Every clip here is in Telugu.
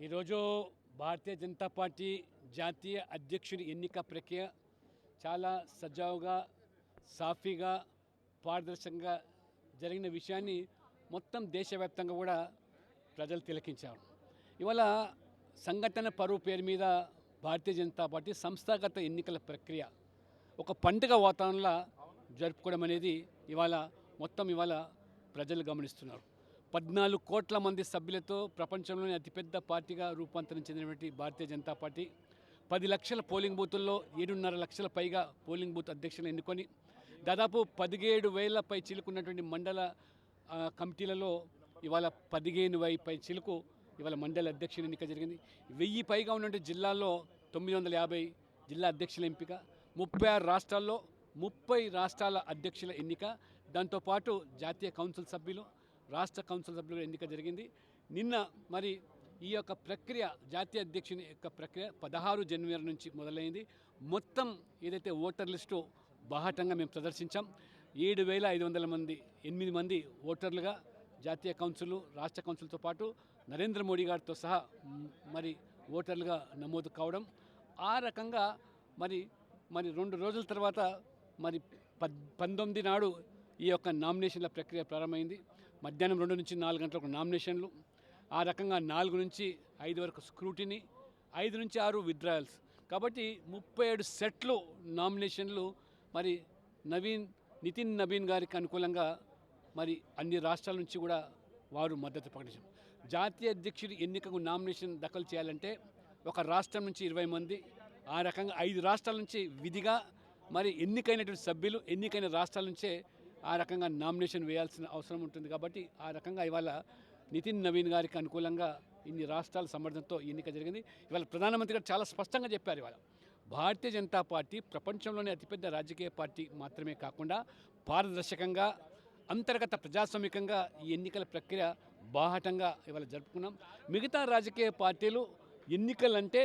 ఈరోజు భారతీయ జనతా పార్టీ జాతీయ అధ్యక్షుడి ఎన్నిక ప్రక్రియ చాలా సజావుగా సాఫీగా పారదర్శకంగా జరిగిన విషయాన్ని మొత్తం దేశవ్యాప్తంగా కూడా ప్రజలు తిలకించారు. ఇవాళ సంఘటన పరువు పేరు మీద భారతీయ జనతా పార్టీ సంస్థాగత ఎన్నికల ప్రక్రియ ఒక పండుగ వాతావరణంలో జరుపుకోవడం అనేది ఇవాళ ప్రజలు గమనిస్తున్నారు. 14 కోట్ల మంది సభ్యులతో ప్రపంచంలోని అతిపెద్ద పార్టీగా రూపాంతరం చెందినటువంటి భారతీయ జనతా పార్టీ 10 లక్షల పోలింగ్ బూతుల్లో 7.5 లక్షల పైగా పోలింగ్ బూత్ అధ్యక్షులు ఎన్నుకొని దాదాపు 17,000 పై చిలుకున్నటువంటి మండల కమిటీలలో ఇవాళ 15,000 పై చిలుకు ఇవాళ మండల అధ్యక్షుల ఎన్నిక జరిగింది. 1000 పైగా ఉన్నటువంటి జిల్లాల్లో 950 జిల్లా అధ్యక్షుల ఎంపిక, 36 రాష్ట్రాల్లో 30 రాష్ట్రాల అధ్యక్షుల ఎన్నిక, దాంతోపాటు జాతీయ కౌన్సిల్ సభ్యులు రాష్ట్ర కౌన్సిల్ సభ్యుల ఎన్నిక జరిగింది. నిన్న మరి ఈ యొక్క ప్రక్రియ జాతీయ అధ్యక్షుని యొక్క ప్రక్రియ 16 జనవరి నుంచి మొదలైంది. మొత్తం ఏదైతే ఓటర్ లిస్టు బాహాటంగా మేము ప్రదర్శించాం. 7,500 మంది ఓటర్లుగా జాతీయ కౌన్సిల్ రాష్ట్ర కౌన్సిల్తో పాటు నరేంద్ర మోడీ గారితో సహా మరి ఓటర్లుగా నమోదు కావడం. ఆ రకంగా మరి 2 రోజుల తర్వాత మరి 19 నాడు ఈ యొక్క నామినేషన్ల ప్రక్రియ ప్రారంభమైంది. మధ్యాహ్నం 2 నుంచి 4 గంటలకు నామినేషన్లు, ఆ రకంగా 4 నుంచి 5 వరకు స్క్రూటినీ, 5 నుంచి 6 విత్డ్రాయల్స్. కాబట్టి 37 సెట్లు నామినేషన్లు మరి నితిన్ నవీన్ గారికి అనుకూలంగా మరి అన్ని రాష్ట్రాల నుంచి కూడా వారు మద్దతు ప్రకటించారు. జాతీయ అధ్యక్షుడి ఎన్నికకు నామినేషన్ దాఖలు చేయాలంటే ఒక రాష్ట్రం నుంచి 20 మంది, ఆ రకంగా 5 రాష్ట్రాల నుంచి విధిగా మరి ఎన్నికైనటువంటి సభ్యులు ఎన్నికైన రాష్ట్రాల నుంచే ఆ రకంగా నామినేషన్ వేయాల్సిన అవసరం ఉంటుంది. కాబట్టి ఆ రకంగా ఇవాళ నితిన్ నవీన్ గారికి అనుకూలంగా ఇన్ని రాష్ట్రాల సమర్థనతో ఎన్నిక జరిగింది. ఇవాళ ప్రధానమంత్రి గారు చాలా స్పష్టంగా చెప్పారు. ఇవాళ భారతీయ జనతా పార్టీ ప్రపంచంలోనే అతిపెద్ద రాజకీయ పార్టీ మాత్రమే కాకుండా పారదర్శకంగా అంతర్గత ప్రజాస్వామికంగా ఈ ఎన్నికల ప్రక్రియ బాహటంగా ఇవాళ జరుపుకున్నాం. మిగతా రాజకీయ పార్టీలు ఎన్నికలంటే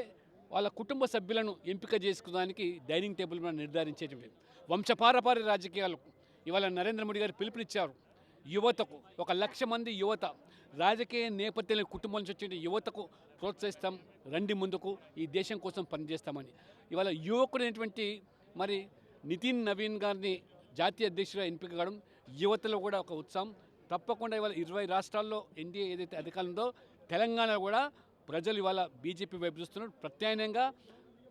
వాళ్ళ కుటుంబ సభ్యులను ఎంపిక చేసుకోవడానికి డైనింగ్ టేబుల్ మీద నిర్ధారించేటువంటి వంశపారపారి రాజకీయాలు ఇవాళ నరేంద్ర మోడీ గారు పిలుపునిచ్చారు. యువతకు 1,00,000 మంది యువత రాజకీయ నేపథ్యంలో కుటుంబం నుంచి వచ్చిన యువతకు ప్రోత్సహిస్తాం, రండి ముందుకు, ఈ దేశం కోసం పనిచేస్తామని. ఇవాళ యువకుడైనటువంటి మరి నితిన్ నవీన్ గారిని జాతీయ అధ్యక్షుడిగా ఎంపిక కావడం యువతలో కూడా ఒక ఉత్సాహం. తప్పకుండా ఇవాళ 20 రాష్ట్రాల్లో ఎన్డీఏ ఏదైతే అధికారం ఉందో తెలంగాణలో కూడా ప్రజలు ఇవాళ బీజేపీ వైపు చూస్తున్నారు. ప్రత్యామ్నాయంగా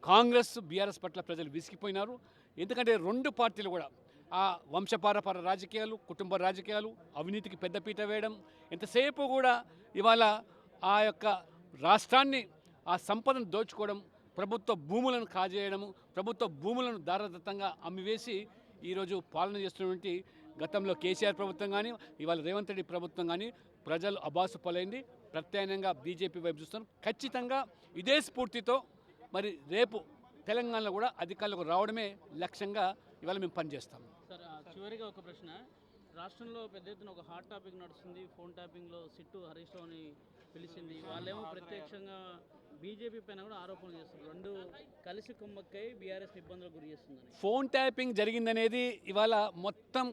కాంగ్రెస్ బీఆర్ఎస్ పట్ల ప్రజలు విసిగిపోయినారు. ఎందుకంటే 2 పార్టీలు కూడా ఆ వంశపారపర రాజకీయాలు, కుటుంబ రాజకీయాలు, అవినీతికి పెద్దపీట వేయడం, ఎంతసేపు కూడా ఇవాళ ఆ యొక్క రాష్ట్రాన్ని ఆ సంపదను దోచుకోవడం, ప్రభుత్వ భూములను కాజేయడము, ప్రభుత్వ భూములను దారదత్తంగా అమ్మివేసి ఈరోజు పాలన చేస్తున్నటువంటి గతంలో కేసీఆర్ ప్రభుత్వం కానీ ఇవాళ రేవంత్ రెడ్డి ప్రభుత్వం కానీ ప్రజలు అబాసు పాలైంది. ప్రత్యామ్నాయంగా బీజేపీ వైపు చూస్తాం. ఖచ్చితంగా ఇదే స్ఫూర్తితో మరి రేపు తెలంగాణలో కూడా అధికారులకు రావడమే లక్ష్యంగా ఇవాళ మేము పనిచేస్తాం. సార్, చివరిగా ఒక ప్రశ్న. రాష్ట్రంలో పెద్ద ఎత్తున ఒక హాట్ టాపిక్ నడుస్తుంది. ఫోన్ ట్యాపింగ్లో సిట్టు హరీష్ రావుని పిలిచింది. వాళ్ళేమో ప్రత్యక్షంగా బీజేపీ పైన కూడా ఆరోపణలు చేస్తున్నారు. 2 కలిసి కుమ్మక్కై బీఆర్ఎస్ ఇబ్బందులకు గురి చేస్తుందని. ఫోన్ ట్యాపింగ్ జరిగిందనేది ఇవాళ మొత్తం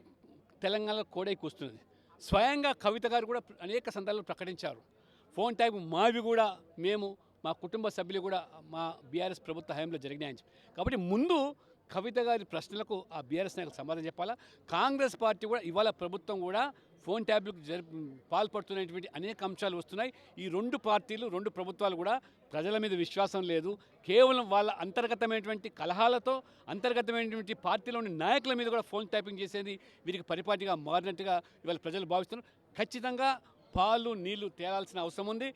తెలంగాణలో కోడై కూస్తున్నది. స్వయంగా కవిత గారు కూడా అనేక సందర్భాలు ప్రకటించారు. ఫోన్ ట్యాపింగ్ మావి కూడా మేము మా కుటుంబ సభ్యులు కూడా మా బీఆర్ఎస్ ప్రభుత్వ హయాంలో జరిగినాయని. కాబట్టి ముందు కవిత గారి ప్రశ్నలకు ఆ బీఆర్ఎస్ నాయకులు సమాధానం చెప్పాలా. కాంగ్రెస్ పార్టీ కూడా ఇవాళ ప్రభుత్వం కూడా ఫోన్ ట్యాబ్లకు పాల్పడుతున్నటువంటి అనేక అంశాలు వస్తున్నాయి. ఈ 2 పార్టీలు 2 ప్రభుత్వాలు కూడా ప్రజల మీద విశ్వాసం లేదు. కేవలం వాళ్ళ అంతర్గతమైనటువంటి కలహాలతో అంతర్గతమైనటువంటి పార్టీలోని నాయకుల మీద కూడా ఫోన్ ట్యాపింగ్ చేసేది వీరికి పరిపాటిగా మారినట్టుగా ఇవాళ ప్రజలు భావిస్తున్నారు. ఖచ్చితంగా పాలు నీళ్లు తేలాల్సిన అవసరం ఉంది.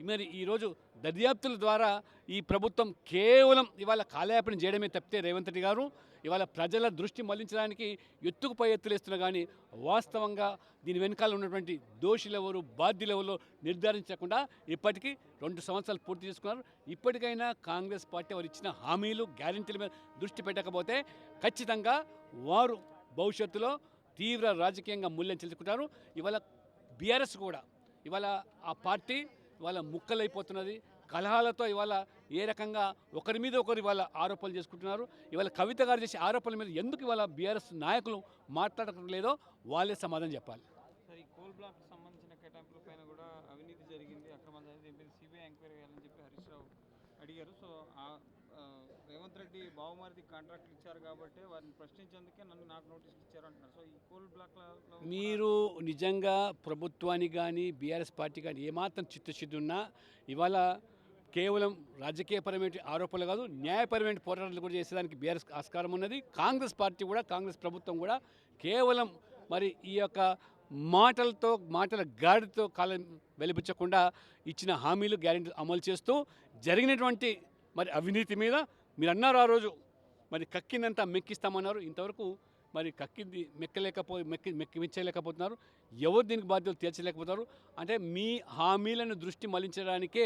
మరి ఈరోజు దర్యాప్తుల ద్వారా ఈ ప్రభుత్వం కేవలం ఇవాళ కాలయాపన చేయడమే తప్పితే రేవంత్ రెడ్డి గారు ఇవాళ ప్రజల దృష్టి మళ్లించడానికి ఎత్తుకుపై ఎత్తులేస్తున్నా కానీ వాస్తవంగా దీని వెనకాల ఉన్నటువంటి దోషులు ఎవరు, బాధ్యులు ఎవరో నిర్ధారించకుండా ఇప్పటికీ 2 సంవత్సరాలు పూర్తి చేసుకున్నారు. ఇప్పటికైనా కాంగ్రెస్ పార్టీ వారు ఇచ్చిన హామీలు గ్యారెంటీల మీద దృష్టి పెట్టకపోతే ఖచ్చితంగా వారు భవిష్యత్తులో తీవ్ర రాజకీయంగా మూల్యం చెల్లించుకుంటారు. ఇవాళ బీఆర్ఎస్ కూడా ఇవాళ ఆ పార్టీ ఇవాళ ముక్కలైపోతున్నది. కలహాలతో ఇవాళ ఏ రకంగా ఒకరి మీద ఒకరు ఇవాళ ఆరోపణలు చేసుకుంటున్నారు. ఇవాళ కవిత గారు చేసే ఆరోపణల మీద ఎందుకు ఇవాళ బీఆర్ఎస్ నాయకులు మాట్లాడటం లేదో వాళ్ళే సమాధానం చెప్పాలి. సార్, ఈ కోల్ బ్లాక్ సంబంధించిన కేటాయింపుల పైన కూడా అవినీతి జరిగింది, అక్రమాలు జరిగింది, సిబిఐ ఎంక్వైరీ చేయాలని చెప్పి హరీష్ రావు అడిగారు. సో రేవంత్ రెడ్డి బావమరిది కాంట్రాక్ట్ ఇచ్చారు కాబట్టి వారిని ప్రశ్నించేందుకే నాకు నోటీసులు ఇచ్చారు అంటున్నారు. సో ఈ కోల్ బ్లాక్లలో మీరు నిజంగా ప్రభుత్వానికి కానీ బీఆర్ఎస్ పార్టీ కానీ ఏమాత్రం చిత్తశుద్ధి ఉన్నా ఇవాళ కేవలం రాజకీయపరమైన ఆరోపణలు కాదు, న్యాయపరమైన పోరాటాలు కూడా చేసేదానికి బీఆర్ఎస్ ఆస్కారం ఉన్నది. కాంగ్రెస్ పార్టీ కూడా, కాంగ్రెస్ ప్రభుత్వం కూడా కేవలం మరి ఈ యొక్క మాటల గాడితో కాలం వెలిపించకుండా ఇచ్చిన హామీలు గ్యారెంటీలు అమలు చేస్తూ జరిగినటువంటి మరి అవినీతి మీద మీరు అన్నారు ఆ రోజు మరి కక్కిందంతా మెక్కిస్తామన్నారు. ఇంతవరకు మరి కక్కింది మెక్కించలేకపోతున్నారు. ఎవరు దీనికి బాధ్యతలు తీర్చలేకపోతున్నారు. అంటే మీ హామీలను దృష్టి మళ్లించడానికే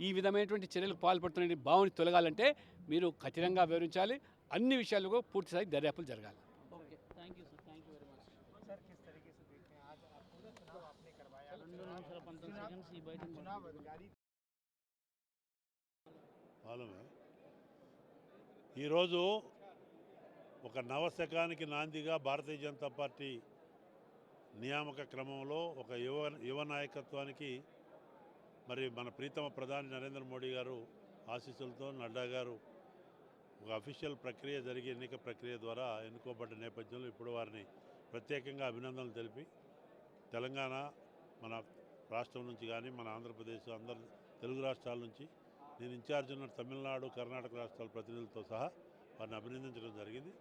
ఈ విధమైనటువంటి చర్యలకు పాల్పడుతున్న భావన తొలగాలంటే మీరు కఠినంగా వివరించాలి. అన్ని విషయాలు కూడా పూర్తిస్థాయి దర్యాప్తులు జరగాలి. Okay, thank you sir, thank you very much. Sir किस तरीके से देखते हैं आज पूरा चुनाव आपने करवाया 2 నిమిషాల 15 సెకండ్స్ ఈ బయట चुनाव अधिकारी మాలమే ఈరోజు ఒక నవశకానికి నాందిగా భారతీయ జనతా పార్టీ నియామక క్రమంలో ఒక యువ నాయకత్వానికి మరి మన ప్రీతమ ప్రధాని నరేంద్ర మోడీ గారు ఆశీస్సులతో నడ్డా గారు ఒక అఫీషియల్ ప్రక్రియ జరిగి ఎన్నిక ప్రక్రియ ద్వారా ఎన్నుకోబడ్డ నేపథ్యంలో ఇప్పుడు వారిని ప్రత్యేకంగా అభినందనలు తెలిపి తెలంగాణ మన రాష్ట్రం నుంచి కానీ మన ఆంధ్రప్రదేశ్ అందరు తెలుగు రాష్ట్రాల నుంచి నేను ఇన్ఛార్జ్ ఉన్న తమిళనాడు కర్ణాటక రాష్ట్రాల ప్రతినిధులతో సహా వారిని అభినందించడం జరిగింది.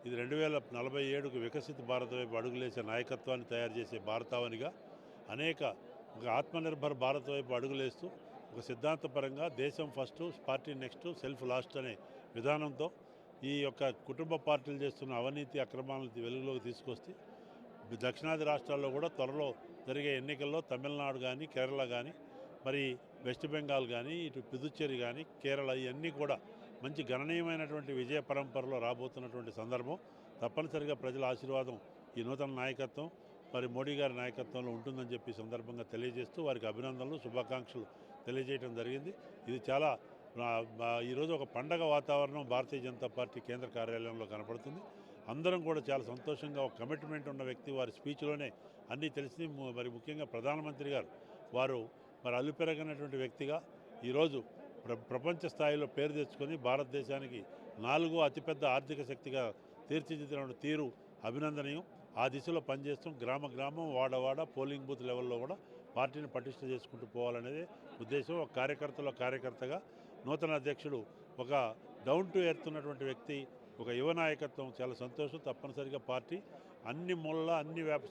ఇది 2047కు వికసిత భారత్ వైపు అడుగులేసే నాయకత్వాన్ని తయారు చేసే భారతావనిగా ఒక ఆత్మనిర్భర్ భారత్ వైపు అడుగులేస్తూ ఒక సిద్ధాంతపరంగా దేశం first, party next, self last అనే విధానంతో ఈ యొక్క కుటుంబ పార్టీలు చేస్తున్న అవినీతి అక్రమాలను వెలుగులోకి తీసుకొస్తే దక్షిణాది రాష్ట్రాల్లో కూడా త్వరలో జరిగే ఎన్నికల్లో తమిళనాడు కానీ కేరళ కానీ మరి వెస్ట్ బెంగాల్ కానీ ఇటు పుదుచ్చేరి కానీ కేరళ ఇవన్నీ కూడా మంచి గణనీయమైనటువంటి విజయ పరంపరలో రాబోతున్నటువంటి సందర్భం. తప్పనిసరిగా ప్రజల ఆశీర్వాదం ఈ నూతన నాయకత్వం మరి మోడీ గారి నాయకత్వంలో ఉంటుందని చెప్పి సందర్భంగా తెలియజేస్తూ వారికి అభినందనలు, శుభాకాంక్షలు తెలియజేయడం జరిగింది. ఇది చాలా ఈరోజు ఒక పండగ వాతావరణం భారతీయ జనతా పార్టీ కేంద్ర కార్యాలయంలో కనపడుతుంది. అందరం కూడా చాలా సంతోషంగా ఒక కమిట్మెంట్ ఉన్న వ్యక్తి వారి స్పీచ్లోనే అన్నీ తెలిసి మరి ముఖ్యంగా ప్రధానమంత్రి గారు వారు మరి అల్లుపెరగనటువంటి వ్యక్తిగా ఈరోజు ప్రపంచ స్థాయిలో పేరు తెచ్చుకొని భారతదేశానికి 4వ అతిపెద్ద ఆర్థిక శక్తిగా తీర్చిదిద్దిన తీరు అభినందనీయం. ఆ దిశలో పనిచేస్తూ గ్రామం వాడ పోలింగ్ బూత్ లెవెల్లో కూడా పార్టీని పటిష్ట చేసుకుంటూ పోవాలనేది ఉద్దేశం. ఒక కార్యకర్తగా నూతన అధ్యక్షుడు ఒక డౌన్ టు ఎర్త్ ఉన్నటువంటి వ్యక్తి, ఒక యువ నాయకత్వం చాలా సంతోషం. తప్పనిసరిగా పార్టీ అన్ని మూలలా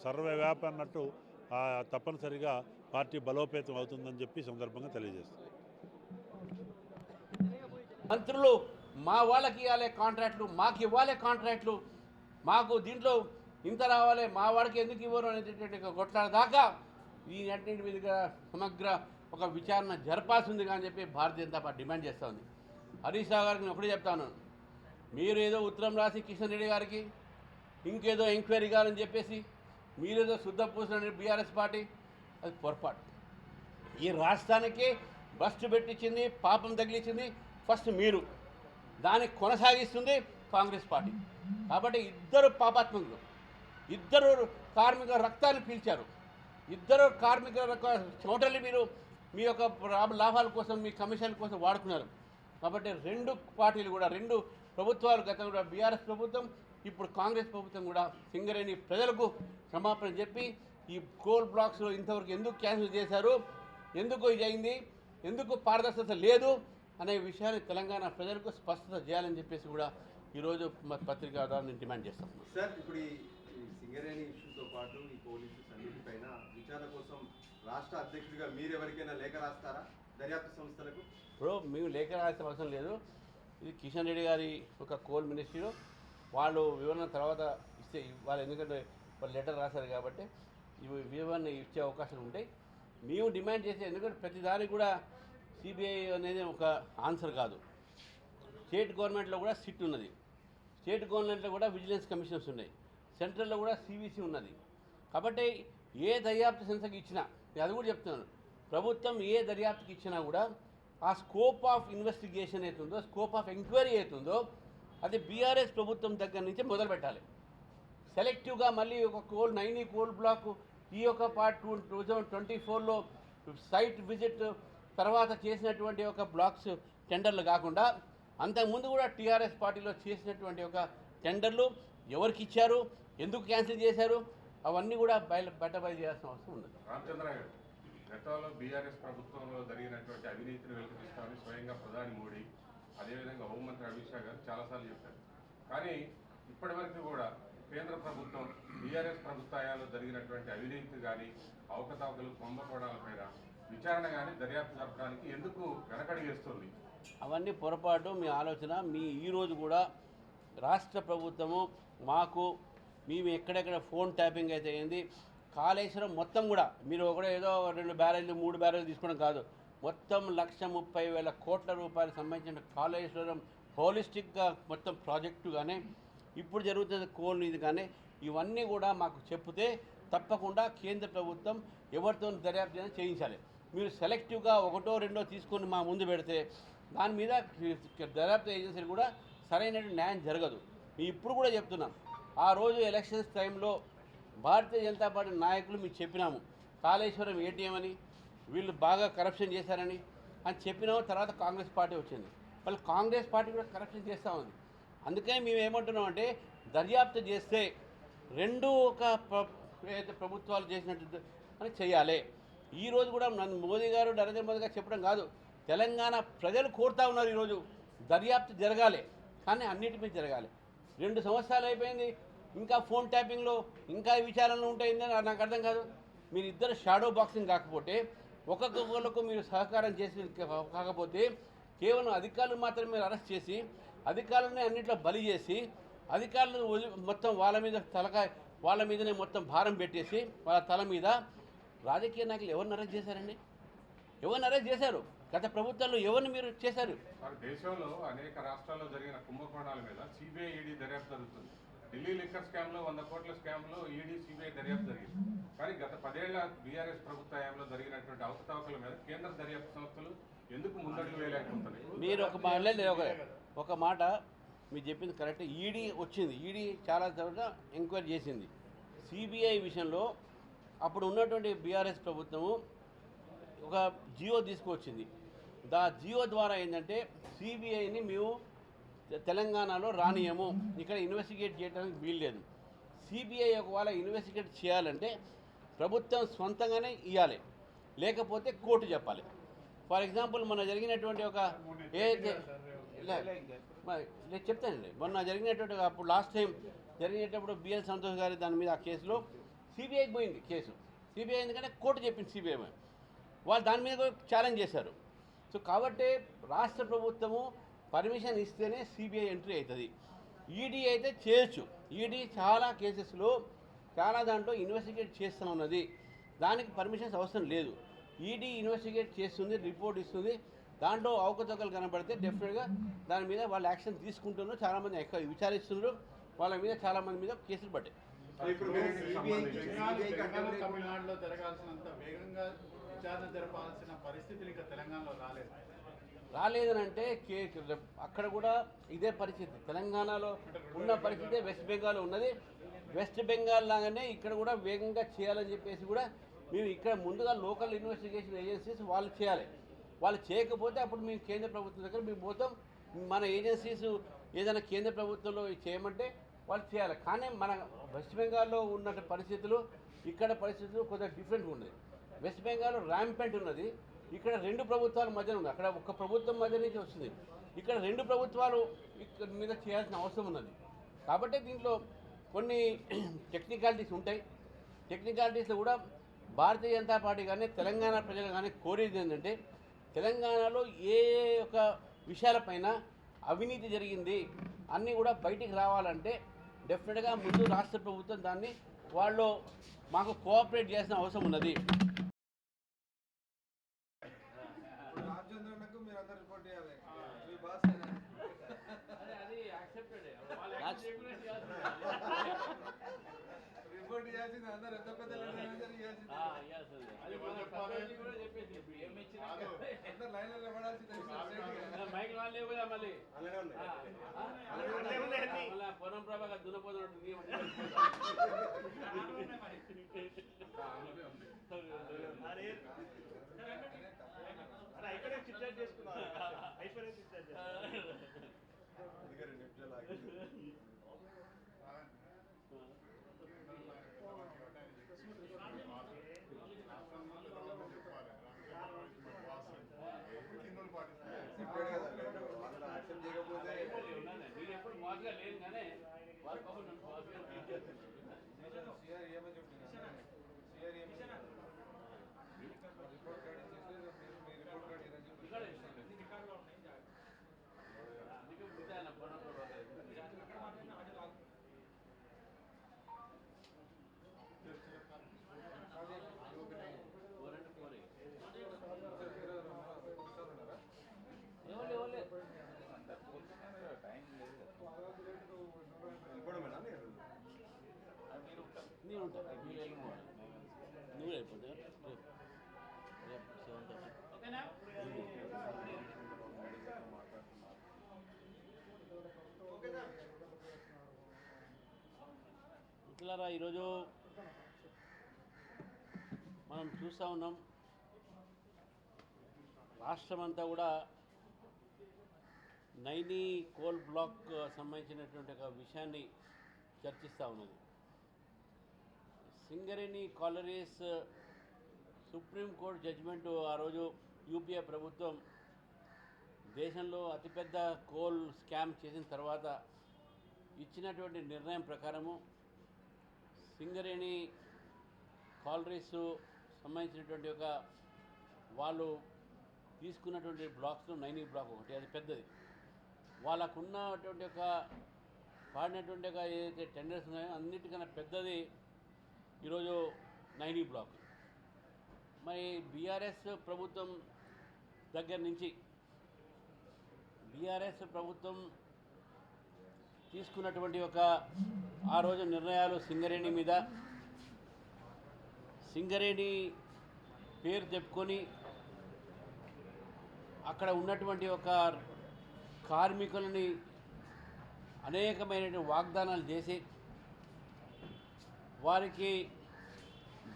సర్వవ్యాప అన్నట్టు తప్పనిసరిగా పార్టీ బలోపేతం అవుతుందని చెప్పి సందర్భంగా తెలియజేస్తుంది. మంత్రులు మా వాళ్ళకి ఇవ్వాలి కాంట్రాక్ట్లు, మాకు ఇవ్వాలి కాంట్రాక్ట్లు, మాకు దీంట్లో ఇంత రావాలి, మా వాడికి ఎందుకు ఇవ్వరు అనేటటువంటి కొట్లాడదాకా ఈ అన్నింటి మీదుగా సమగ్ర ఒక విచారణ జరపాల్సింది అని చెప్పి భారతీయ జనతా పార్టీ డిమాండ్ చేస్తుంది. హరీష్ రావు గారికి నేను ఒకటే చెప్తాను, మీరు ఏదో ఉత్తరం రాసి కిషన్ రెడ్డి గారికి ఇంకేదో ఎంక్వైరీ కావాలని చెప్పేసి మీరేదో శుద్ధ పూసిన బీఆర్ఎస్ పార్టీ, అది పొరపాటు. ఈ రాష్ట్రానికి బస్టు పెట్టించింది, పాపం తగిలించింది ఫస్ట్ మీరు, దాన్ని కొనసాగిస్తుంది కాంగ్రెస్ పార్టీ. కాబట్టి ఇద్దరు పాపాత్మకులు, ఇద్దరు కార్మికుల రక్తాన్ని పీల్చారు, ఇద్దరు కార్మికుల చోటల్ని మీరు మీ యొక్క లాభాల కోసం, మీ కమిషన్ కోసం వాడుకున్నారు. కాబట్టి 2 పార్టీలు కూడా, 2 ప్రభుత్వాలు, గతంలో కూడా బీఆర్ఎస్ ప్రభుత్వం, ఇప్పుడు కాంగ్రెస్ ప్రభుత్వం కూడా సింగరేణి ప్రజలకు క్షమాపణ చెప్పి ఈ కోల్ బ్లాక్స్లో ఇంతవరకు ఎందుకు క్యాన్సిల్ చేశారు, ఎందుకు ఇది అయింది, ఎందుకు పారదర్శకత లేదు అనే విషయాన్ని తెలంగాణ ప్రజలకు స్పష్టత చేయాలని చెప్పేసి కూడా ఈరోజు పత్రికా ద్వారా నేను డిమాండ్ చేస్తాను. సార్, ఇప్పుడు ఈ సింగరేణి ఇష్యూతో పాటు ఈ పోలీసు అన్నిటిపైన విచారణ కోసం రాష్ట్ర అధ్యక్షుడిగా మీరు ఎవరికైనా లేఖ రాస్తారా దర్యాప్తు సంస్థలకు? ఇప్పుడు మేము లేఖ రాసిన అవసరం లేదు. ఇది కిషన్ రెడ్డి గారి ఒక కోల్ మినిస్ట్రీలో వాళ్ళు వివరణ తర్వాత ఇస్తే వాళ్ళు, ఎందుకంటే వాళ్ళు లెటర్ రాశారు కాబట్టి వివరణ ఇచ్చే అవకాశాలు ఉంటాయి. మేము డిమాండ్ చేసే, ఎందుకంటే ప్రతిదానికి కూడా సిబిఐ అనేది ఒక ఆన్సర్ కాదు. స్టేట్ గవర్నమెంట్లో కూడా సిట్ ఉన్నది, స్టేట్ గవర్నమెంట్లో కూడా విజిలెన్స్ కమిషన్స్ ఉన్నాయి, సెంట్రల్లో కూడా సివిసి ఉన్నది. కాబట్టి ఏ దర్యాప్తు సంస్థకి ఇచ్చినా, నేను అది కూడా చెప్తున్నాను, ప్రభుత్వం ఏ దర్యాప్తుకి ఇచ్చినా కూడా ఆ స్కోప్ ఆఫ్ ఇన్వెస్టిగేషన్ అవుతుందో, స్కోప్ ఆఫ్ ఎంక్వైరీ అవుతుందో అది బీఆర్ఎస్ ప్రభుత్వం దగ్గర నుంచి మొదలు పెట్టాలి. సెలెక్టివ్గా మళ్ళీ ఒక నైని కోల్ బ్లాక్ ఈ యొక్క పార్ట్ 2024లో సైట్ విజిట్ తర్వాత చేసినటువంటి ఒక బ్లాక్స్ టెండర్లు కాకుండా అంతకుముందు కూడా టీఆర్ఎస్ పార్టీలో చేసినటువంటి ఒక టెండర్లు ఎవరికి ఇచ్చారు, ఎందుకు క్యాన్సిల్ చేశారు, అవన్నీ కూడా బయట చేయాల్సిన అవసరం ఉంది. రామచంద్ర గారు, గతంలో బీఆర్ఎస్ ప్రభుత్వంలో జరిగినటువంటి అవినీతిని వెలికితీస్తామని స్వయంగా ప్రధాని మోడీ, అదేవిధంగా హోంమంత్రి అమిత్ షా గారు చాలాసార్లు చెప్పారు. కానీ ఇప్పటివరకు కూడా కేంద్ర ప్రభుత్వం బీఆర్ఎస్ ప్రభుత్వాలు జరిగినటువంటి అవినీతి కానీ అవకతవకలు కుంభకోణాలపైన విచారణ కానీ దర్యాప్తు జరపడానికి ఎందుకు వెనకడిగేస్తుంది? అవన్నీ పొరపాటు మీ ఆలోచన. ఈరోజు కూడా రాష్ట్ర ప్రభుత్వము మేము ఎక్కడెక్కడ ఫోన్ ట్యాపింగ్ అయితే అయింది, కాళేశ్వరం మొత్తం కూడా మీరు ఒకటే ఏదో 2 బ్యారేజ్లు 3 బ్యారేజ్లు తీసుకోవడం కాదు, మొత్తం 1,30,000 కోట్ల రూపాయలకు సంబంధించిన కాళేశ్వరం హోలిస్టిక్గా మొత్తం ప్రాజెక్టు కానీ ఇప్పుడు జరుగుతున్న కోల్ ఇది కానీ ఇవన్నీ కూడా మాకు చెప్తే తప్పకుండా కేంద్ర ప్రభుత్వం ఎవరితో దర్యాప్తు చేయించాలి. మీరు సెలెక్టివ్గా 1, 2 తీసుకొని మా ముందు పెడితే దాని మీద దర్యాప్తు ఏజెన్సీలు కూడా సరైన న్యాయం జరగదు. ఇప్పుడు కూడా చెప్తున్నాం, ఆ రోజు ఎలక్షన్స్ టైంలో భారతీయ జనతా పార్టీ నాయకులు మీకు చెప్పినాము కాళేశ్వరం ఏటీఎం అని, వీళ్ళు బాగా కరప్షన్ చేశారని చెప్పినాము. తర్వాత కాంగ్రెస్ పార్టీ వచ్చింది, వాళ్ళు కాంగ్రెస్ పార్టీ కూడా కరప్షన్ చేస్తూ ఉంది. అందుకని మేము ఏమంటున్నాం అంటే దర్యాప్తు చేస్తే రెండు ఒక ప్రభుత్వాలు చేసినట్టు అని చేయాలి. ఈరోజు కూడా మోదీ గారు నరేంద్ర మోదీ గారు చెప్పడం కాదు, తెలంగాణ ప్రజలు కోరుతూ ఉన్నారు ఈరోజు దర్యాప్తు జరగాలి, కానీ అన్నిటి మీద జరగాలి. 2 సంవత్సరాలు అయిపోయింది, ఇంకా ఫోన్ ట్యాపింగ్లో ఇంకా విచారణలు ఉంటాయిందని నాకు అర్థం కాదు. మీరు ఇద్దరు షాడో బాక్సింగ్ కాకపోతే ఒక్కొక్కరికి మీరు సహకారం చేసి కాకపోతే కేవలం అధికారులు మాత్రమే మీరు అరెస్ట్ చేసి అధికారులని అన్నింటిలో బలి చేసి అధికారులను మొత్తం వాళ్ళ మీదనే మొత్తం భారం పెట్టేసి వాళ్ళ తల మీద రాజకీయ నాయకులు ఎవరిని అరెస్ట్ చేశారండి? ఎవరిని అరెస్ట్ చేశారు? గత ప్రభుత్వాల్లో ఎవరిని మీరు చేశారు? దేశంలో అనేక రాష్ట్రాల్లో జరిగిన కుంభకోణాల మీద సిబిఐ ఈడీ దర్యాప్తు జరుగుతుంది. ఢిల్లీ లిక్కర్ స్కామ్లో 100 కోట్ల స్కామ్లో ఈడీ సిబిఐ దర్యాప్తు జరిగింది. కానీ గత 10 ఏళ్ల బీఆర్ఎస్ ప్రభుత్వ హయాంలో జరిగినటువంటి అవకతవకల మీద కేంద్ర దర్యాప్తు సంస్థలు ఎందుకు ముందడుగు వేయలేకపోతున్నాయి? మీరు ఒక మాట మీరు చెప్పింది కరెక్ట్. ఈడీ వచ్చింది, ఈడీ చాలా తర్వాత ఎంక్వైరీ చేసింది. సిబిఐ విషయంలో అప్పుడు ఉన్నటువంటి బీఆర్ఎస్ ప్రభుత్వము ఒక జియో తీసుకువచ్చింది. జియో ద్వారా ఏంటంటే సిబిఐని మేము తెలంగాణలో రానియము, ఇక్కడ ఇన్వెస్టిగేట్ చేయడానికి వీల్లేదు. సిబిఐ ఒకవేళ ఇన్వెస్టిగేట్ చేయాలంటే ప్రభుత్వం సొంతంగానే ఇవ్వాలి, లేకపోతే కోర్టు చెప్పాలి. ఫర్ ఎగ్జాంపుల్ మొన్న జరిగినటువంటి నేను చెప్తానండి, మొన్న జరిగినటువంటి అప్పుడు లాస్ట్ టైం జరిగేటప్పుడు బిఎల్ సంతోష్ గారి దాని మీద ఆ కేసులో సిబిఐకి పోయింది కేసు. సిబిఐ ఎందుకంటే కోర్టు చెప్పింది సిబిఐ, వాళ్ళు దాని మీద కూడా ఛాలెంజ్ చేశారు. సో కాబట్టి రాష్ట్ర ప్రభుత్వము పర్మిషన్ ఇస్తేనే సిబిఐ ఎంట్రీ అవుతుంది. ఈడీ అయితే చేయొచ్చు. ఈడీ చాలా కేసెస్లో చాలా దాంట్లో ఇన్వెస్టిగేట్ చేస్తున్నది, దానికి పర్మిషన్స్ అవసరం లేదు. ఈడీ ఇన్వెస్టిగేట్ చేస్తుంది, రిపోర్ట్ ఇస్తుంది, దాంట్లో అవకతవకలు కనబడితే డెఫినెట్గా దాని మీద వాళ్ళు యాక్షన్ తీసుకుంటున్నారు. చాలామంది ఎక్కువ విచారిస్తున్నారు, వాళ్ళ మీద చాలామంది మీద కేసులు పడ్డాయి. తమిళనాడులో జరగాల్సినంత వేగంగా విచారణ జరపాల్సిన పరిస్థితులు ఇంకా తెలంగాణలో రాలేదనంటే అక్కడ కూడా ఇదే పరిస్థితి. తెలంగాణలో ఉన్న పరిస్థితి వెస్ట్ బెంగాల్ ఉన్నది. వెస్ట్ బెంగాల్ లాగానే ఇక్కడ కూడా వేగంగా చేయాలని చెప్పేసి కూడా మేము ఇక్కడ ముందుగా లోకల్ ఇన్వెస్టిగేషన్ ఏజెన్సీస్ వాళ్ళు చేయాలి. వాళ్ళు చేయకపోతే అప్పుడు మేము కేంద్ర ప్రభుత్వం దగ్గర మేము పోతాం. మన ఏజెన్సీస్ ఏదైనా కేంద్ర ప్రభుత్వంలో చేయమంటే వాళ్ళు చేయాలి. కానీ మన వెస్ట్ బెంగాల్లో ఉన్న పరిస్థితులు ఇక్కడ పరిస్థితులు కొంచెం డిఫరెంట్గా ఉన్నది. వెస్ట్ బెంగాల్లో ర్యాంపెంట్ ఉన్నది, ఇక్కడ 2 ప్రభుత్వాల మధ్యన ఉంది. అక్కడ ఒక ప్రభుత్వం మధ్య నుంచి వస్తుంది, ఇక్కడ 2 ప్రభుత్వాలు ఇక్కడ మీద చేయాల్సిన అవసరం ఉన్నది. కాబట్టి దీంట్లో కొన్ని టెక్నికాలిటీస్ ఉంటాయి. టెక్నికాలిటీస్లో కూడా భారతీయ జనతా పార్టీ కానీ తెలంగాణ ప్రజలు కానీ కోరేది ఏంటంటే తెలంగాణలో ఏ ఒక విషయాలపైన అవినీతి జరిగింది అన్నీ కూడా బయటికి రావాలంటే డెఫినెట్గా ముందు రాష్ట్ర ప్రభుత్వం దాన్ని వాళ్ళు మాకు కోఆపరేట్ చేయాల్సిన అవసరం ఉన్నది. పొనం ప్రభాగా దున్నపోతున్నట్టు అందుకే 2 నిమిషాలు ఆగింది. చెప్పాడు కదా వాళ్ళు యాక్సెప్ట్ చేయకపోతే నేను ఎప్పుడు బాగా లేను కానీ వాళ్ళు పాపం నన్ను బాగా సిఆర్ ఏమని చెప్తున్నారు సిఆర్ ఏమని రిపోర్ట్ కార్డ్ ఇచ్చేసి మీ రిపోర్ట్ కార్డ్ ఇదని చెప్పి రికార్డులో ఉన్నాయి వెళ్ళిపోవడమేనా నేను నేను ఉంటాను నువ్వు అయిపోతే రేపు 7:30 ఓకేనా. మిత్రులారా, ఈరోజు మనం చూస్తూ ఉన్నాం రాష్ట్రమంతా కూడా నైనీ కోల్ బ్లాక్ సంబంధించినటువంటి ఒక విషయాన్ని చర్చిస్తూ ఉన్నది. సింగరేణి కాలరీస్ సుప్రీంకోర్టు జడ్జిమెంట్ ఆ రోజు యూపీఏ ప్రభుత్వం దేశంలో అతిపెద్ద కోల్ స్కామ్ చేసిన తర్వాత ఇచ్చినటువంటి నిర్ణయం ప్రకారము సింగరేణి కాలరీస్ సంబంధించినటువంటి ఒక వాళ్ళు తీసుకున్నటువంటి బ్లాక్స్లో నైనీ బ్లాక్ ఒకటి, అది పెద్దది. వాళ్ళకున్నటువంటి ఒక పాడినటువంటి ఒక ఏదైతే టెండర్స్ ఉన్నాయో అన్నిటికన్నా పెద్దది ఈరోజు నైనీ బ్లాక్. మరి బీఆర్ఎస్ ప్రభుత్వం దగ్గర నుంచి బీఆర్ఎస్ ప్రభుత్వం తీసుకున్నటువంటి ఒక ఆ రోజు నిర్ణయాలు సింగరేణి మీద, సింగరేణి పేరు చెప్పుకొని అక్కడ ఉన్నటువంటి ఒక కార్మికులని అనేకమైనటువంటి వాగ్దానాలు చేసి వారికి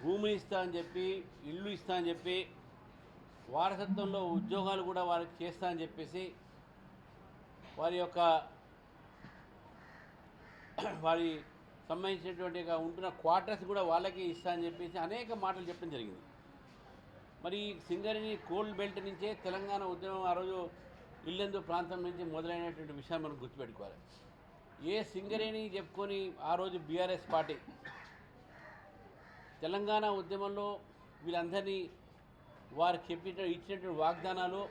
భూమిని ఇస్తా అని చెప్పి, ఇల్లు ఇస్తా అని చెప్పి, వారసత్వంలో ఉద్యోగాలు కూడా వారికి చేస్తా అని చెప్పేసి వారి యొక్క వారి సంబంధించినటువంటి ఉంటున్న క్వార్టర్స్ కూడా వాళ్ళకి ఇస్తా అని చెప్పేసి అనేక మాటలు చెప్పడం జరిగింది. మరి సింగరేణి కోల్ బెల్ట్ నుంచే తెలంగాణ ఉద్యమం ఆ రోజు ఇల్లెందు ప్రాంతం నుంచి మొదలైనటువంటి విషయాన్ని మనం గుర్తుపెట్టుకోవాలి. ఏ సింగరేణి చెప్పుకొని ఆ రోజు బీఆర్ఎస్ పార్టీ తెలంగాణ ఉద్యమంలో వీళ్ళందరినీ వారికి ఇచ్చినటువంటి వాగ్దానాలు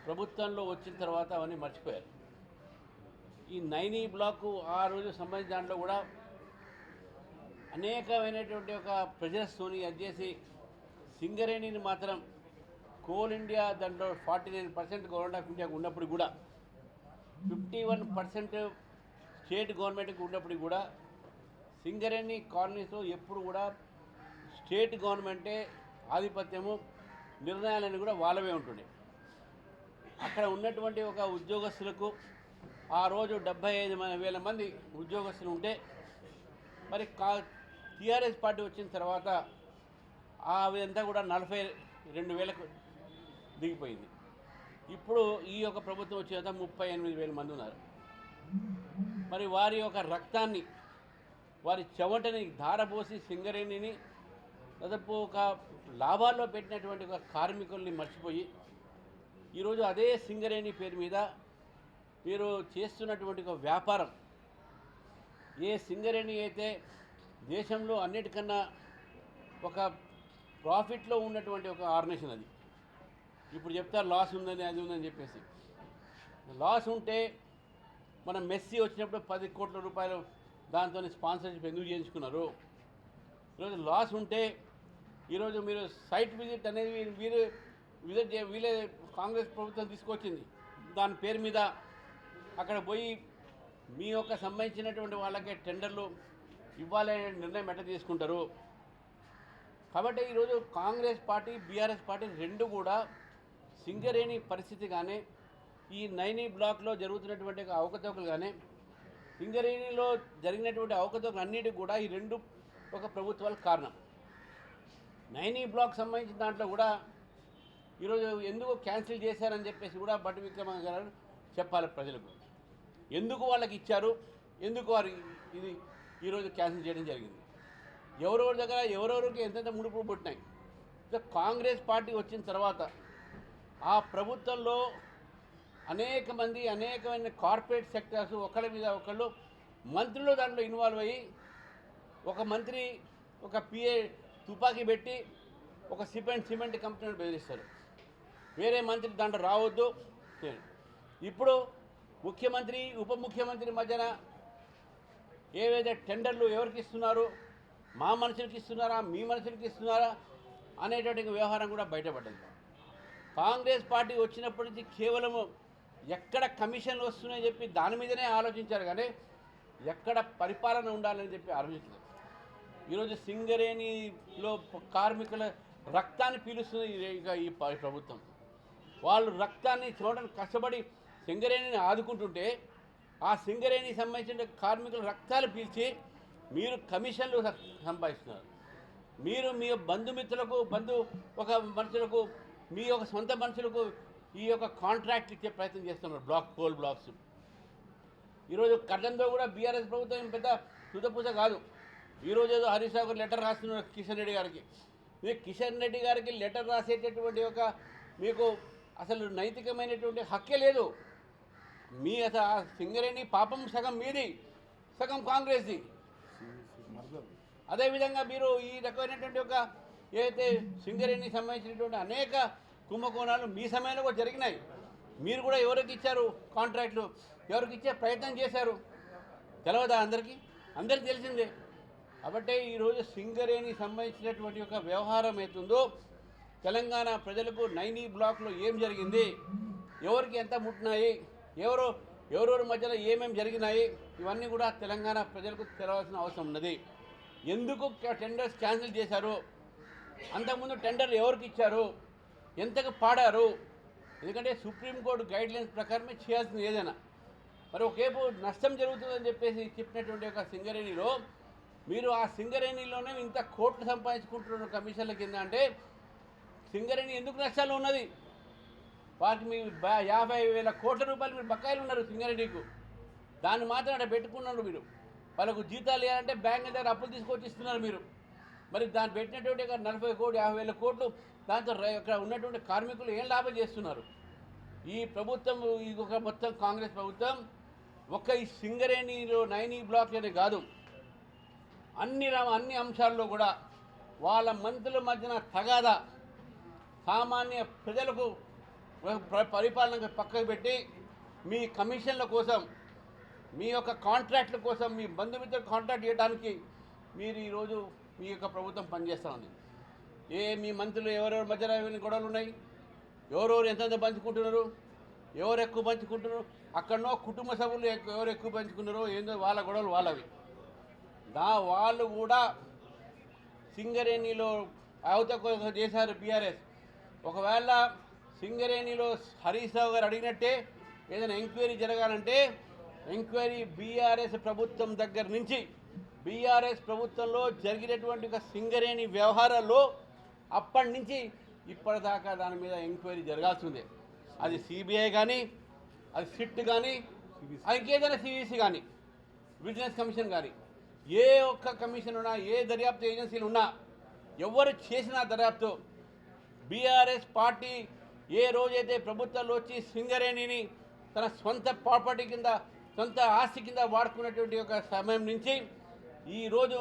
ప్రభుత్వంలో వచ్చిన తర్వాత అవన్నీ మర్చిపోయారు. ఈ నైనీ బ్లాకు ఆ రోజు సంబంధించిన దాంట్లో కూడా అనేకమైనటువంటి ఒక ప్రెజర్స్తోని అది చేసి సింగరేణిని మాత్రం కోల్ ఇండియా దాంట్లో 49% గవర్నమెంట్ ఆఫ్ ఇండియాకు ఉన్నప్పుడు కూడా 51% స్టేట్ గవర్నమెంట్కి ఉన్నప్పుడు కూడా సింగరేణి కాలనీస్లో ఎప్పుడు కూడా స్టేట్ గవర్నమెంటే ఆధిపత్యము, నిర్ణయాలన్నీ కూడా వాళ్ళవే ఉంటుండే. అక్కడ ఉన్నటువంటి ఒక ఉద్యోగస్తులకు ఆ రోజు 75,000 మంది ఉద్యోగస్తులు ఉంటే మరి టీఆర్ఎస్ పార్టీ వచ్చిన తర్వాత అదంతా కూడా 42,000కు దిగిపోయింది. ఇప్పుడు ఈ యొక్క ప్రభుత్వం వచ్చేంత 38,000 మంది ఉన్నారు. మరి వారి యొక్క రక్తాన్ని, వారి చెమటని ధారపోసి సింగరేణిని దాదాపు ఒక లాభాల్లో పెట్టినటువంటి ఒక కార్మికుల్ని మర్చిపోయి ఈరోజు అదే సింగరేణి పేరు మీద మీరు చేస్తున్నటువంటి ఒక వ్యాపారం, ఏ సింగరేణి అయితే దేశంలో అన్నిటికన్నా ఒక ప్రాఫిట్లో ఉన్నటువంటి ఒక ఆర్గనైజేషన్, అది ఇప్పుడు చెప్తారు లాస్ ఉందని అది ఉందని చెప్పేసి. లాస్ ఉంటే మనం మెస్సీ వచ్చినప్పుడు 10 కోట్ల రూపాయలు దాంతో స్పాన్సర్షిప్ ఎందుకు చేయించుకున్నారు? ఈరోజు లాస్ ఉంటే ఈరోజు మీరు సైట్ విజిట్ అనేది వీళ్ళే కాంగ్రెస్ ప్రభుత్వం తీసుకొచ్చింది, దాని పేరు మీద అక్కడ పోయి మీ యొక్క సంబంధించినటువంటి వాళ్ళకే టెండర్లు ఇవ్వాలనే నిర్ణయం ఎట్లా తీసుకుంటారు? కాబట్టి ఈరోజు కాంగ్రెస్ పార్టీ, బీఆర్ఎస్ పార్టీ రెండు కూడా సింగరేణి పరిస్థితి కానీ, ఈ నైనీ బ్లాక్లో జరుగుతున్నటువంటి అవకతవకలు కానీ, సింగరేణిలో జరిగినటువంటి అవకతవకలు అన్నిటికీ కూడా ఈ రెండు ఒక ప్రభుత్వాలకు కారణం. నైనీ బ్లాక్ సంబంధించిన దాంట్లో కూడా ఈరోజు ఎందుకు క్యాన్సిల్ చేశారని చెప్పేసి కూడా భట్టి విక్రమార్క గారు చెప్పాలి ప్రజలకు. ఎందుకు వాళ్ళకి ఇచ్చారు, ఎందుకు వారు ఇది ఈరోజు క్యాన్సిల్ చేయడం జరిగింది. ఎవరెవరి దగ్గర ఎవరెవరికి ఎంతెంత ముడుపులు పుట్టినాయి. కాంగ్రెస్ పార్టీ వచ్చిన తర్వాత ఆ ప్రభుత్వంలో అనేక మంది అనేకమైన కార్పొరేట్ సెక్టర్స్ ఒకళ్ళ మీద ఒకళ్ళు మంత్రులు దాంట్లో ఇన్వాల్వ్ అయ్యి ఒక మంత్రి ఒక పిఏ తుపాకీ పెట్టి ఒక సిమెంట్ కంపెనీని బెదిరిస్తారు. వేరే మంత్రి దాంట్లో రావద్దు. ఇప్పుడు ముఖ్యమంత్రి ఉప ముఖ్యమంత్రి మధ్యన ఏవైతే టెండర్లు ఎవరికి ఇస్తున్నారు, మా మనుషులకి ఇస్తున్నారా మీ మనుషులకి ఇస్తున్నారా అనేటువంటి వ్యవహారం కూడా బయటపడ్డది. కాంగ్రెస్ పార్టీ వచ్చినప్పటి నుంచి కేవలం ఎక్కడ కమిషన్లు వస్తున్నాయని చెప్పి దాని మీదనే ఆలోచించారు, కానీ ఎక్కడ పరిపాలన ఉండాలని చెప్పి ఆలోచించారు. ఈరోజు సింగరేణిలో కార్మికుల రక్తాన్ని పీలుస్తుంది ఈ ప్రభుత్వం. వాళ్ళు రక్తాన్ని చూడడానికి కష్టపడి సింగరేణిని ఆదుకుంటుంటే ఆ సింగరేణికి సంబంధించిన కార్మికుల రక్తాలు పీల్చి మీరు కమిషన్లు సంపాదిస్తున్నారు. మీరు మీ బంధుమిత్రులకు ఒక మనుషులకు మీ యొక్క సొంత మనుషులకు ఈ యొక్క కాంట్రాక్ట్ ఇచ్చే ప్రయత్నం చేస్తున్నారు. కోల్ బ్లాక్స్ ఈరోజు కర్ణంలో కూడా బీఆర్ఎస్ ప్రభుత్వం పెద్ద తుదపూజ కాదు. ఈరోజు ఏదో హరీష్ రావు గారు లెటర్ రాస్తున్నారు కిషన్ రెడ్డి గారికి. మీరు కిషన్ రెడ్డి గారికి లెటర్ రాసేటటువంటి ఒక మీకు అసలు నైతికమైనటువంటి హక్కే లేదు. మీ అసలు ఆ సింగరేణి పాపం సగం మీది, సగం కాంగ్రెస్ది. అదేవిధంగా మీరు ఈ రకమైనటువంటి ఒక ఏదైతే సింగరేణికి సంబంధించినటువంటి అనేక కుంభకోణాలు మీ సమయంలో కూడా జరిగినాయి. మీరు కూడా ఎవరికి ఇచ్చారు కాంట్రాక్ట్లు, ఎవరికి ఇచ్చే ప్రయత్నం చేశారు తెలవదా? అందరికీ తెలిసిందే. కాబట్టి ఈరోజు సింగరేణికి సంబంధించినటువంటి ఒక వ్యవహారం అవుతుందో తెలంగాణ ప్రజలకు 9 బ్లాక్లో ఏం జరిగింది, ఎవరికి ఎంత ముట్టినాయి, ఎవరెవరి మధ్యలో ఏమేమి జరిగినాయి, ఇవన్నీ కూడా తెలంగాణ ప్రజలకు తెలవాల్సిన అవసరం ఉన్నది. ఎందుకు టెండర్స్ క్యాన్సిల్ చేశారు, అంతకుముందు టెండర్లు ఎవరికి ఇచ్చారు, ఎంతకు పాడారు. ఎందుకంటే సుప్రీంకోర్టు గైడ్లైన్స్ ప్రకారమే చేయాల్సింది ఏదైనా. మరి ఒకేపు నష్టం జరుగుతుందని చెప్పేసి చెప్పినటువంటి ఒక సింగరేణిలో మీరు ఆ సింగరేణిలోనే ఇంత కోట్లు సంపాదించుకుంటున్న కమిషన్ల కింద అంటే సింగరేణి ఎందుకు నష్టాలు ఉన్నది? వాటికి మీ 50,000 కోట్ల రూపాయలు మీరు బకాయిలు ఉన్నారు సింగరేణికు. దాన్ని మాత్రం అక్కడ పెట్టుకున్నారు మీరు. వాళ్ళకు జీతాలు ఇవ్వాలంటే బ్యాంక్ దగ్గర అప్పులు తీసుకొచ్చి ఇస్తున్నారు మీరు. మరి దాన్ని పెట్టినటువంటి 40 కోట్లు 50,000 కోట్లు దాంతో ఇక్కడ ఉన్నటువంటి కార్మికులు ఏం లాభం చేస్తున్నారు? ఈ ప్రభుత్వం ఒక మొత్తం కాంగ్రెస్ ప్రభుత్వం ఒక్క ఈ సింగరేణిలో 9 బ్లాక్లోనే కాదు, అన్ని అంశాల్లో కూడా వాళ్ళ మంత్రుల మధ్యన తగాదా, సామాన్య ప్రజలకు పరిపాలన పక్కకు పెట్టి మీ కమిషన్ల కోసం, మీ యొక్క కాంట్రాక్ట్ల కోసం, మీ బంధుమిత్రులు కాంట్రాక్ట్ చేయడానికి మీరు ఈరోజు మీ యొక్క ప్రభుత్వం పనిచేస్తూ ఉంది. మీ మంత్రులు ఎవరెవరి మధ్యన ఏమైనా గొడవలు ఉన్నాయి, ఎవరెవరు ఎంతెంత పంచుకుంటున్నారు, ఎవరు ఎక్కువ పంచుకుంటున్నారు, అక్కడనో కుటుంబ సభ్యులు ఎవరు ఎక్కువ పంచుకున్నారో ఏందో వాళ్ళ గొడవలు వాళ్ళవి. వాళ్ళు కూడా సింగరేణిలో అవతల చేశారు బీఆర్ఎస్. ఒకవేళ సింగరేణిలో హరీష్ రావు గారు అడిగినట్టే ఏదైనా ఎంక్వైరీ జరగాలంటే ఎంక్వైరీ బీఆర్ఎస్ ప్రభుత్వం దగ్గర నుంచి బీఆర్ఎస్ ప్రభుత్వంలో జరిగినటువంటి ఒక సింగరేణి వ్యవహారాల్లో అప్పటి నుంచి ఇప్పటిదాకా దాని మీద ఎంక్వైరీ జరగాల్సిందే. అది సిబిఐ కానీ, అది సిట్ కానీ, ఇంకేదైనా సివిసి కానీ, విజిలెన్స్ కమిషన్ కానీ, ఏ ఒక్క కమిషన్ ఉన్నా, ఏ దర్యాప్తు ఏజెన్సీలు ఉన్నా, ఎవరు చేసిన దర్యాప్తు బీఆర్ఎస్ పార్టీ ఏ రోజైతే ప్రభుత్వంలో వచ్చి సింగరేణిని తన సొంత ప్రాపర్టీ కింద, సొంత ఆస్తి కింద వాడుకున్నటువంటి ఒక సమయం నుంచి ఈరోజు